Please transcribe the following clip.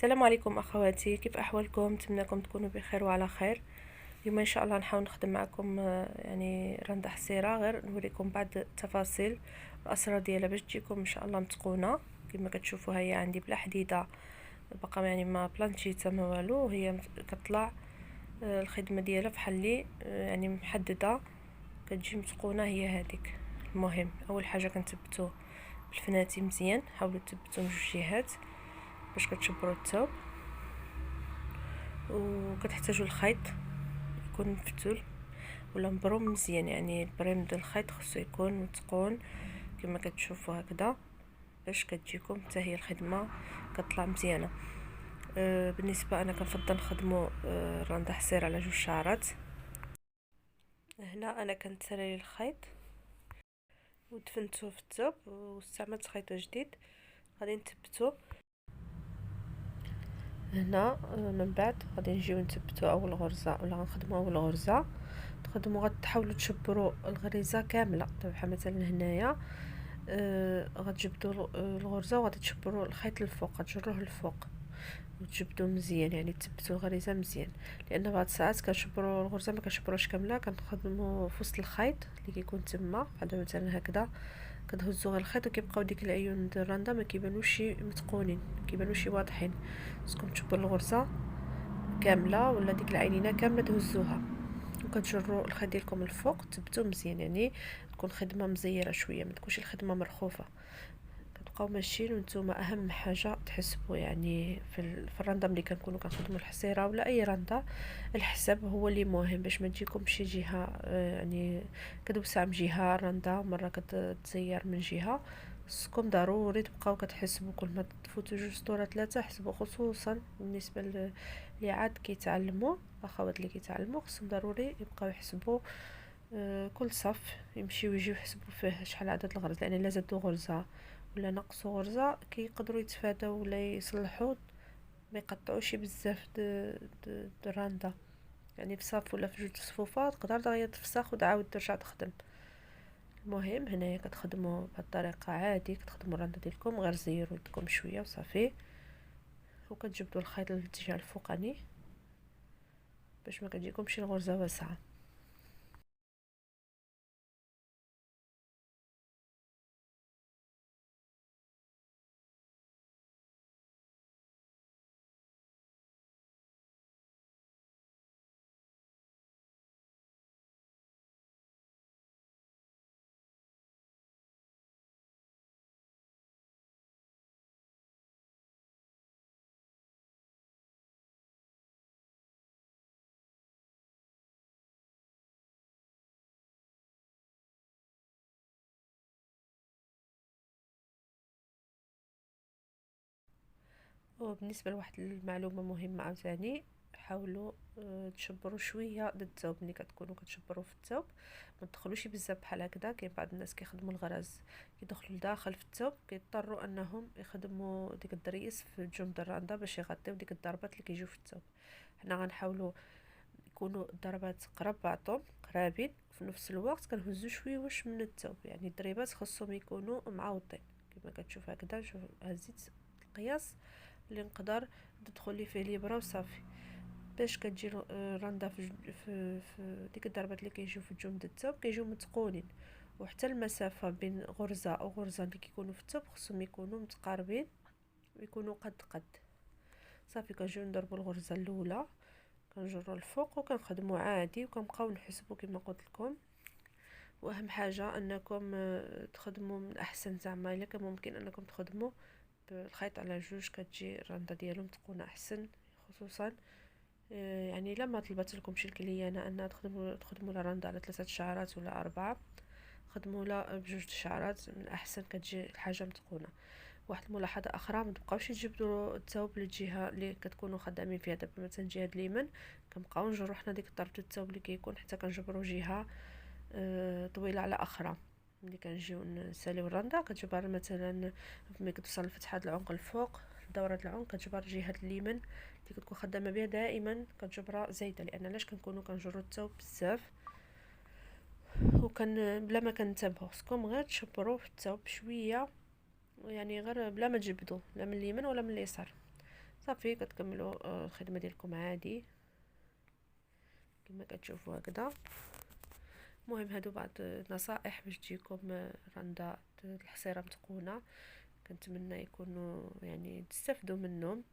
السلام عليكم اخواتي، كيف احوالكم؟ نتمنىكم تكونوا بخير وعلى خير. اليوم ان شاء الله نحاول نخدم معكم يعني رند حصيره، غير نوريكم بعض التفاصيل الاسرار ديالها باش تجيكم ان شاء الله متقونه. كما كتشوفوا هي عندي بلا حديده، بقى يعني ما بلانشيتا ما والو، هي كتطلع الخدمه ديالها بحال لي يعني محدده، كتجي متقونه هي هذيك. المهم اول حاجه كنثبتو بالفناتي مزيان، حاولوا تثبتوا من جوج جهات باش كتشبروا الثوب. وكتحتاجوا الخيط يكون مفتول ولا مبروم مزيان، يعني البريم ديال الخيط خصو يكون متقون كما كتشوفوا هكذا باش كتجيكم حتى هي الخدمه كتطلع مزيانه. بالنسبه انا كنفضل نخدموا رنده حصير على جوج شعرات. هنا انا كنتسالي الخيط ودفنته في الثوب واستعملت خيط جديد، غادي نثبتو هنا. من بعد غادي نجيو نثبتو اول غرزه ولا غنخدموا اول غرزه، غتحاولوا تشبروا الغريزه كامله. بحال مثلا هنايا غتجبدوا الغرزه وغادي تشبروا الخيط للفوق، غتجروه للفوق وتجبدوا مزيان، يعني تثبتوا الغريزه مزيان. لان بعض الساعات كنشبروا الغرزه ما كنشبروش كامله، كنخدموا في وسط الخيط اللي كيكون تما بحال مثلا هكذا، كتهزوا غير الخيط وكيبقاو ديك العيون ديال الرنده ما كيبانوش متقونين، كيبانوش واضحين. خصكم تشبروا الغرزه كامله ولا ديك العينينه كامله تهزوها وكتجروا الخيط ديالكم الفوق، تثبتوا مزيان، يعني تكون خدمه مزيره شويه، ما تكونش الخدمه مرخوفه. كتبقاو ماشيين وانتم اهم حاجه تحسبوا يعني في الرنده ملي كنكونوا كنخدموا الحصيره ولا اي رنده، الحساب هو اللي مهم باش ما تجيكم شي جهه يعني كتوسع من جهه الرنده مره كتزير من جهه. خصكم ضروري تبقاو كتحسبوا كل ما تفوتوا جوج سطور ثلاثه، حسبوا خصوصا بالنسبه اللي عاد كيتعلموا، اخوات اللي كيتعلموا خصهم ضروري يبقاو يحسبوا كل صف يمشيو يجيو يحسبوا فيه شحال عدد الغرز، لان الا زادوا غرزه ولا نقصوا غرزه كيقدروا يتفاداو ولا يصلحوا، ما يقطعوش بزاف د الرنده. يعني في صف ولا في جوج صفوفات تقدر دغيا تفسخ وتعاود ترجع تخدم. المهم هنايا كتخدموا بهذه الطريقه عادي، كتخدموا الرنده ديالكم غير زيروا يدكم شويه وصافي، وكتجبدوا الخيط للاتجاه الفوقاني باش ما كتجيكمش الغرزه واسعه. وبالنسبه لواحد المعلومه مهمه عاوتاني، حاولوا تشبروا شويه ضد الثوب. ملي كتكونوا كتشبروا في الثوب ما تدخلوش بزاف بحال هكذا. كاين بعض الناس كيخدموا الغرز كيدخلوا لداخل في الثوب، كيضطروا انهم يخدموا ديك الدريس في جنب الرنده باش يغطيو ديك الضربات اللي كيجيو في الثوب. حنا غنحاولوا يكونوا الضربات قراب بعضهم قرابين، وفي نفس الوقت كنهزوا شويش من الثوب، يعني الضريبات خصهم يكونوا معوضين كما كتشوف هكذا. شوف هزيت القياس اللي نقدر تدخل لي فيه الابره وصافي، باش كتجي الرنده في ديك الضربات اللي كيجيو في الجنب ديال الثوب كيجيو متقونين. وحتى المسافه بين غرزه او غرزه اللي كيكونوا في الثوب خصهم يكونوا متقاربين ويكونوا قد صافي. كنجيو نضربوا الغرزه الاولى، كنجروا الفوق وكنخدموا عادي وكنبقاو نحسبوا كما قلت لكم. واهم حاجه انكم تخدموا من احسن، زعما الا كان ممكن انكم تخدموا بالخيط على جوج كتجي الرنده ديالو متقونه احسن. خصوصا يعني الا ما طلبت لكم شي الكليانه ان تخدموا لا رنده على 3 شعرات ولا 4، خدموا لا بجوج شعرات من احسن، كتجي الحاجه متقونه. واحد الملاحظه اخرى، ما تبقاوش تجبدوا الثوب للجهه اللي كتكونوا خدامين فيها. دابا مثلا الجهه اليمين كنبقاو نجروا حنا ديك الطرف ديال الثوب اللي كيكون حتى كنجبروا جهه طويله على اخرى. ملي كنجيو نساليو الرنده كتجبر مثلا ملي كتوصل لفتحه العنق الفوق دوره العنق كتجبر جهه اليمين اللي كتكون خدامه بها دائما كتجبرها زايده، لان علاش كنكونوا كنجروا الثوب بزاف وكان بلا ما كنتبهوا. خصكم غير تشبروا في الثوب شويه، يعني غير بلا ما تجبدوا لا من اليمين ولا من اليسار، صافي كتكملوا الخدمه ديالكم عادي كما كتشوفوا هكذا. المهم هادو بعض النصائح باش تجيكم رندا الحصيره متقونه، كنتمنى يكونوا يعني تستافدوا منهم.